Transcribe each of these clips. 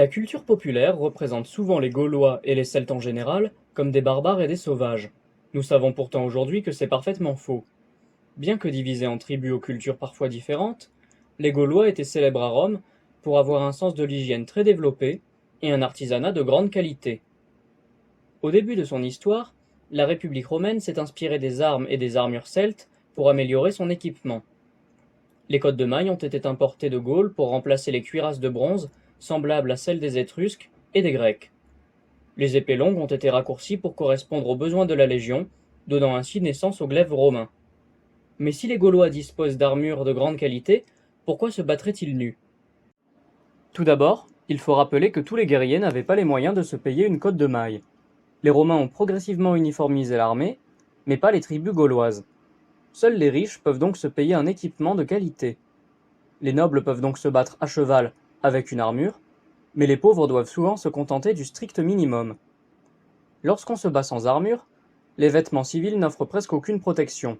La culture populaire représente souvent les Gaulois et les Celtes en général comme des barbares et des sauvages. Nous savons pourtant aujourd'hui que c'est parfaitement faux. Bien que divisés en tribus aux cultures parfois différentes, les Gaulois étaient célèbres à Rome pour avoir un sens de l'hygiène très développé et un artisanat de grande qualité. Au début de son histoire, la République romaine s'est inspirée des armes et des armures celtes pour améliorer son équipement. Les cottes de mailles ont été importées de Gaule pour remplacer les cuirasses de bronze semblables à celles des Étrusques et des Grecs. Les épées longues ont été raccourcies pour correspondre aux besoins de la Légion, donnant ainsi naissance aux glaives romains. Mais si les Gaulois disposent d'armures de grande qualité, pourquoi se battraient-ils nus? Tout d'abord, il faut rappeler que tous les guerriers n'avaient pas les moyens de se payer une cotte de mailles. Les Romains ont progressivement uniformisé l'armée, mais pas les tribus gauloises. Seuls les riches peuvent donc se payer un équipement de qualité. Les nobles peuvent donc se battre à cheval avec une armure, mais les pauvres doivent souvent se contenter du strict minimum. Lorsqu'on se bat sans armure, les vêtements civils n'offrent presque aucune protection.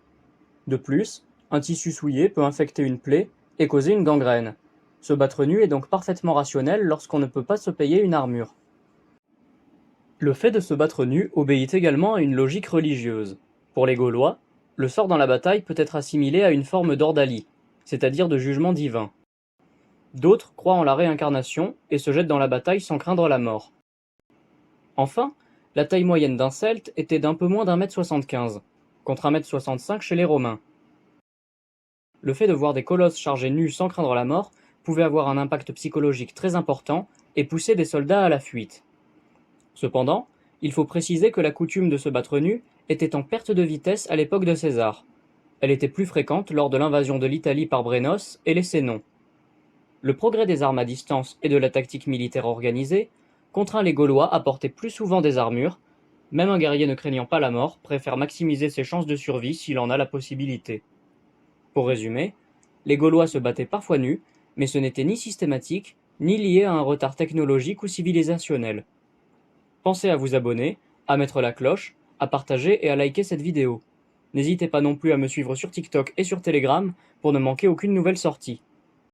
De plus, un tissu souillé peut infecter une plaie et causer une gangrène. Se battre nu est donc parfaitement rationnel lorsqu'on ne peut pas se payer une armure. Le fait de se battre nu obéit également à une logique religieuse. Pour les Gaulois, le sort dans la bataille peut être assimilé à une forme d'ordalie, c'est-à-dire de jugement divin. D'autres croient en la réincarnation et se jettent dans la bataille sans craindre la mort. Enfin, la taille moyenne d'un Celte était d'un peu moins d'1,75 m, contre 1,65 m chez les Romains. Le fait de voir des colosses chargés nus sans craindre la mort pouvait avoir un impact psychologique très important et pousser des soldats à la fuite. Cependant, il faut préciser que la coutume de se battre nu était en perte de vitesse à l'époque de César. Elle était plus fréquente lors de l'invasion de l'Italie par Brennos et les Sénons. Le progrès des armes à distance et de la tactique militaire organisée contraint les Gaulois à porter plus souvent des armures. Même un guerrier ne craignant pas la mort préfère maximiser ses chances de survie s'il en a la possibilité. Pour résumer, les Gaulois se battaient parfois nus, mais ce n'était ni systématique, ni lié à un retard technologique ou civilisationnel. Pensez à vous abonner, à mettre la cloche, à partager et à liker cette vidéo. N'hésitez pas non plus à me suivre sur TikTok et sur Telegram pour ne manquer aucune nouvelle sortie.